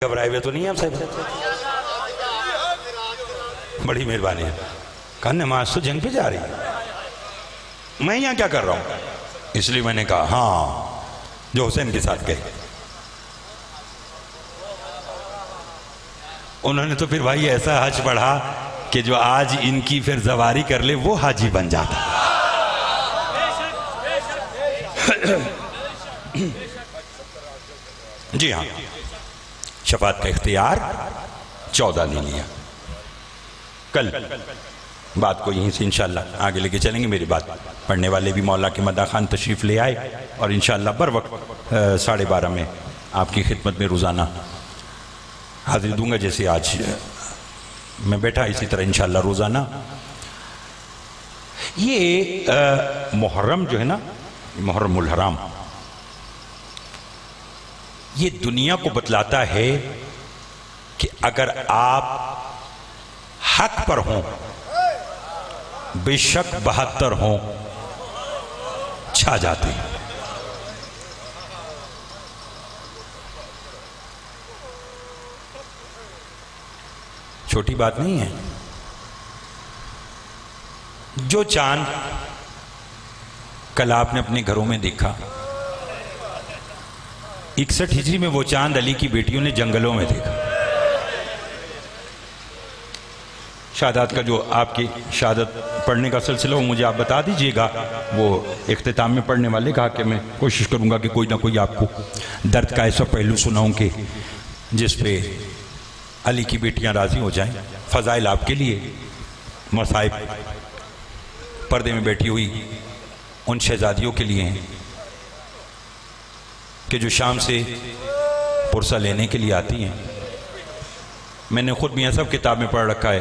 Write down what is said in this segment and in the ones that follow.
घबराए हुए तो नहीं है आप साहब? बड़ी मेहरबानी है। कहा नमाज तो जंग पे जा रही है, मैं यहाँ क्या कर रहा हूँ? इसलिए मैंने कहा हाँ, जो हुसैन के साथ गए। उन्होंने तो फिर भाई ऐसा हज पढ़ा कि जो आज इनकी फिर जवारी कर ले वो हाजी बन जाता। जी हाँ, शफात का इख्तियार 14 ने लिया। कल बात को यहीं से इंशाल्लाह आगे लेके चलेंगे। मेरी बात पढ़ने वाले भी मौला के मदा खान तशरीफ़ ले आए और इंशाल्लाह बर वक्त 12:30 में आपकी खिदमत में रोज़ाना हाजिर दूंगा। जैसे आज मैं बैठा इसी तरह इंशाल्लाह रोज़ाना। ये मुहर्रम जो है ना, मुहर्रमुल हराम, ये दुनिया को बतलाता है कि अगर आप हक पर हों, बेशक 72 हों, छा जाते हैं। छोटी बात नहीं है। जो चांद कल आपने अपने घरों में देखा, 61 हिजरी में वो चांद अली की बेटियों ने जंगलों में देखा। शहादत का जो आपकी शहादत पढ़ने का सिलसिला वो मुझे आप बता दीजिएगा। वो इख्तिताम में पढ़ने वाले कहा कि मैं कोशिश करूंगा कि कोई ना कोई आपको दर्द का ऐसा पहलू सुनाऊं कि जिस पे अली की बेटियां राजी हो जाएं। फ़ज़ाइल आपके लिए, मसाइब पर्दे में बैठी हुई उन शहजादियों के लिए हैं कि जो शाम से पुरसा लेने के लिए आती हैं। मैंने खुद मियाँ सब किताब में पढ़ रखा है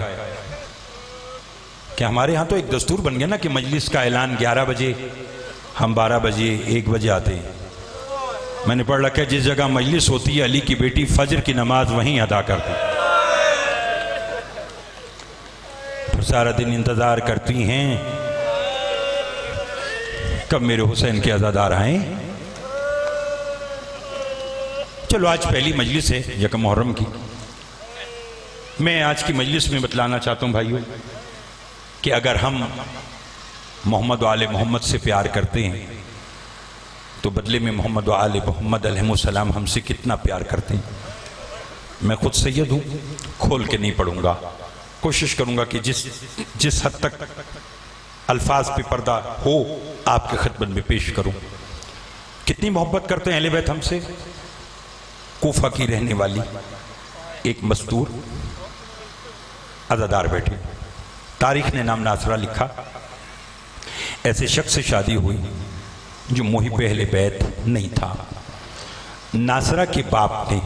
कि हमारे यहाँ तो एक दस्तूर बन गया ना कि मजलिस का ऐलान 11 बजे, हम 12 बजे 1 बजे आते हैं। मैंने पढ़ रखा है जिस जगह मजलिस होती है अली की बेटी फजर की नमाज वहीं अदा करती, फिर सारा दिन इंतज़ार करती हैं कब मेरे हुसैन के अज़ादार आए। चलो आज पहली मजलिस है यकम मुहर्रम की। मैं आज की मजलिस में बतलाना चाहता हूँ भाइयों कि अगर हम मोहम्मद व आले मोहम्मद से प्यार करते हैं तो बदले में मोहम्मद व आले मोहम्मद अलैहिस्सलाम हमसे कितना प्यार करते हैं। मैं खुद सैयद हूँ, खोल के नहीं पढ़ूंगा, कोशिश करूंगा कि जिस हद तक अल्फाज पे पर्दा हो आपके खिदमत में पेश करूं। कितनी मोहब्बत करते हैं अहले बैत हमसे। कूफा की रहने वाली एक मस्तूर अज़ादार बैठी, तारीख ने नाम नासरा लिखा। ऐसे शख्स से शादी हुई जो मुहिब अहले बैत नहीं था। नासरा के बाप ने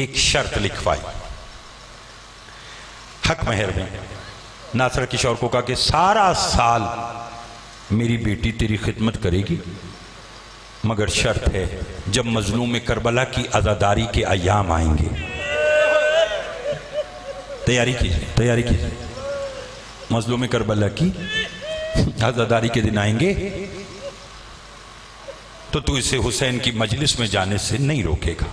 एक शर्त लिखवाई हक महर में। नासरा की शौहर को कहा कि सारा साल मेरी बेटी तेरी खिदमत करेगी, मगर शर्त है जब मजलूम करबला की अज़ादारी के अय्याम आएंगे। तैयारी कीजिए, तैयारी कीजिए। मजलूम करबला की अज़ादारी के दिन आएंगे तो तू इसे हुसैन की मजलिस में जाने से नहीं रोकेगा।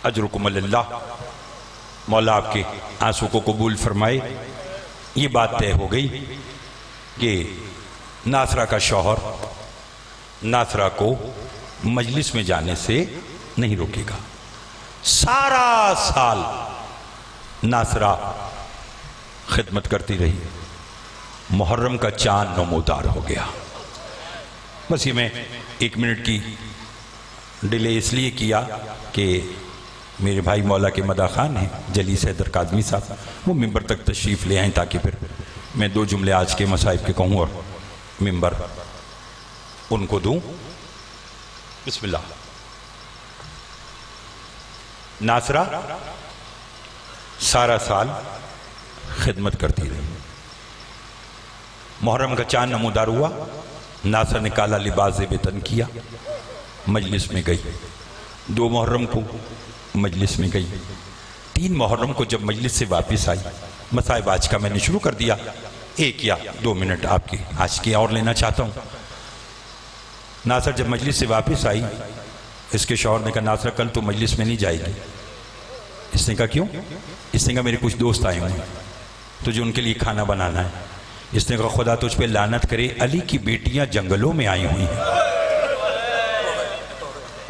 अजरुकुम अल्लाह, मौला आपके आंसू को कबूल फरमाए। ये बात तय हो गई कि नासरा का शौहर नासरा को मजलिस में जाने से नहीं रोकेगा। सारा साल नासरा खिदमत करती रही। मुहर्रम का चांद नमोदार हो गया। बस ये मैं 1 मिनट की डिले इसलिए किया कि मेरे भाई मौला के मदा खान हैं जलीस हैदर काज़मी साहब, वो मिंबर तक तशरीफ़ ले आएँ ताकि फिर मैं 2 जुमले आज के मसाइब के कहूँ और मिंबर उनको दूँ। बिस्मिल्लाह। नासरा सारा साल खिदमत करती रही। मुहर्रम का चांद नमोदार हुआ। नासरा ने काला लिबास वेतन किया, मजलिस में गई। 2 मुहर्रम को मजलिस में गई। 3 मुहर्रम को जब मजलिस से वापस आई, मसाइब आज का मैंने शुरू कर दिया। 1 या 2 मिनट आपके आज के और लेना चाहता हूँ। नासर जब मजलिस से वापस आई इसके शौहर ने कहा नासरा कल तो मजलिस में नहीं जाएगी। इसने कहा क्यों? इसने कहा मेरे कुछ दोस्त आए हुए हैं, तुझे उनके लिए खाना बनाना है। इसने कहा खुदा तुझ पे लानत करे, अली की बेटियां जंगलों में आई हुई हैं।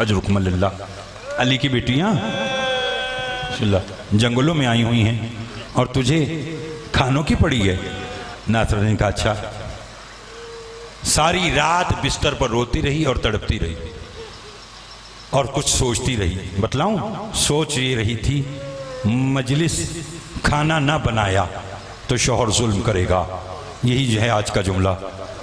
अजरुकुम अल्लाह, अली की बेटियां जंगलों में आई हुई हैं और तुझे खानों की पड़ी है। नासरा ने कहा अच्छा। सारी रात बिस्तर पर रोती रही और तड़पती रही और कुछ सोचती रही। बतलाऊं? सोच ये रही थी मजलिस खाना ना बनाया तो शौहर जुल्म करेगा। यही जो है आज का जुमला।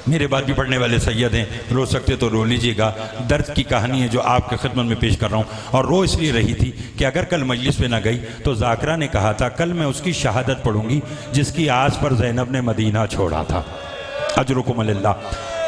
मेरे बाद भी पढ़ने वाले सैयद हैं, रो सकते तो रो लीजिएगा। दर्द की कहानी है जो आपके खिदमत में पेश कर रहा हूँ। और रो इसलिए रही थी कि अगर कल मजलिस में ना गई तो जाकरा ने कहा था कल मैं उसकी शहादत पढ़ूंगी जिसकी आस पर जैनब ने मदीना छोड़ा था। अजरुकुम अल्लाह,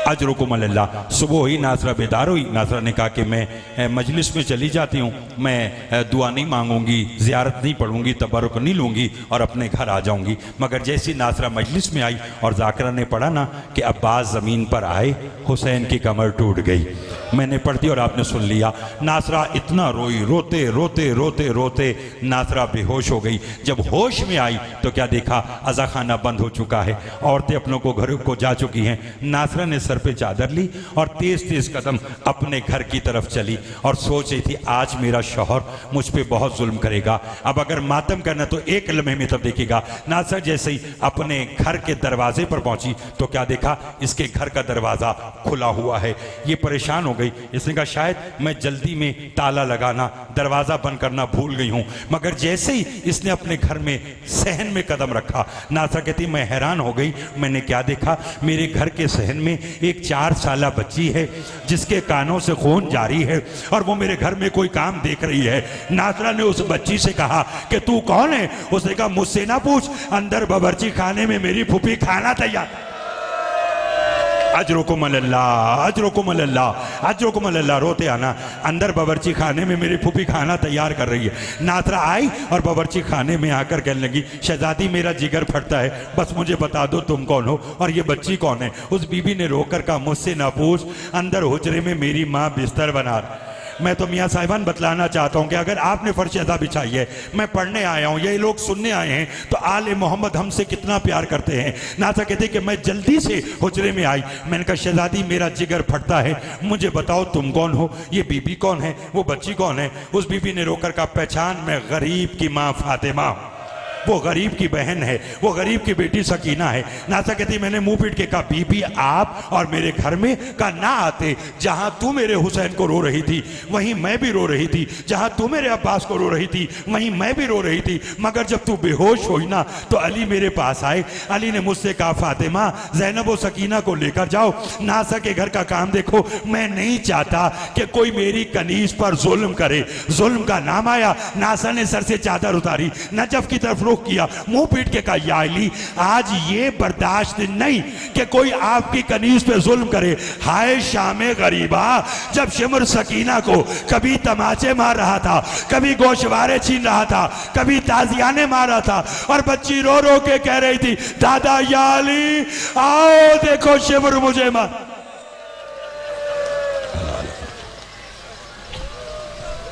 अजरुकुम अल्लाह। सुबह हुई, नासरा बेदार हुई। नासरा ने कहा कि मैं मजलिस में चली जाती हूँ, मैं दुआ नहीं मांगूंगी, ज़ियारत नहीं पढ़ूंगी, तबरुक नहीं लूँगी और अपने घर आ जाऊँगी। मगर जैसी नासरा मजलिस में आई और जाकरा ने पढ़ा ना कि अब्बास ज़मीन पर आए, हुसैन की कमर टूट गई। मैंने पढ़ दी और आपने सुन लिया। नासरा इतना रोई, रोते रोते रोते रोते नासरा बेहोश हो गई। जब होश में आई तो क्या देखा, अज़ा खाना बंद हो चुका है, औरतें अपनों को घरों को जा चुकी हैं। नासरा ने सर पे चादर ली और तेज तेज कदम अपने घर की तरफ चली और सोच रही थी आज मेरा शौहर मुझ पे बहुत जुल्म करेगा। अब अगर मातम करना तो एक लम्हे में तब देखेगा। नासरा जैसे ही अपने घर के दरवाजे पर पहुंची तो क्या देखा, इसके घर का दरवाजा खुला हुआ है। ये परेशान हो गई। इसने कहा शायद मैं जल्दी में ताला लगाना, दरवाजा बंद करना भूल गई हूं। मगर जैसे ही इसने अपने घर में सहन में कदम रखा, नासरा कहती मैं हैरान हो गई। मैंने क्या देखा, मेरे घर के सहन में एक 4 साला बच्ची है जिसके कानों से खून जारी है और वो मेरे घर में कोई काम देख रही है। नासरा ने उस बच्ची से कहा कि तू कौन है? उसने कहा मुझसे ना पूछ, अंदर बावर्ची खाने में मेरी फूफी खाना तैयार। अजरुकुम अल्लाह, अजरुकुम अल्लाह, अजरुकुम अल्लाह। रोते आना, अंदर बावर्ची खाने में मेरी फूफी खाना तैयार कर रही है। नासरा आई और बावर्ची खाने में आकर कहने लगी शहजादी मेरा जिगर फटता है, बस मुझे बता दो तुम कौन हो और ये बच्ची कौन है? उस बीबी ने रोकर कहा मुझसे ना पूछ, अंदर हुजरे में मेरी माँ बिस्तर बना। मैं तो मियाँ साहिबान बतलाना चाहता हूँ कि अगर आपने फर्श अदा बिछाई है, मैं पढ़ने आया हूँ, ये लोग सुनने आए हैं, तो आले मोहम्मद हमसे कितना प्यार करते हैं। नासा कहते कि मैं जल्दी से हुजरे में आई। मैंने कहा शहजादी मेरा जिगर फटता है, मुझे बताओ तुम कौन हो, ये बीबी कौन है, वो बच्ची कौन है? उस बीबी ने रोकर कहा पहचान, मैं गरीब की माँ फातिमा, वो गरीब की बहन है, वो गरीब की बेटी सकीना है। नासा कहती मैंने मुंह पीट के कहा बीबी आप और मेरे घर में का ना आते। जहां तू मेरे हुसैन को रो रही थी वहीं मैं भी रो रही थी, जहां तू मेरे अब्बास को रो रही थी वहीं मैं भी रो रही थी। मगर जब तू बेहोश हुई ना तो अली मेरे पास आए। अली ने मुझसे कहा फातिमा ज़ैनब और सकीना को लेकर जाओ, नासा के घर का काम देखो। मैं नहीं चाहता कि कोई मेरी कनीज पर जुल्म करे। जुल्म का नाम आया, नासा ने सर से चादर उतारी, नजफ की तरफ रुख किया, मुंह पीट के कहा या अली आज ये बर्दाश्त नहीं कि कोई आपकी कनीज पे जुल्म करे। हाय शामे गरीबा, जब शिमर सकीना को कभी तमाचे मार रहा था, कभी गोशवारे छीन रहा था, कभी ताजियाने मार रहा था और बच्ची रो रो के कह रही थी दादा या अली आओ देखो शिमर मुझे मार।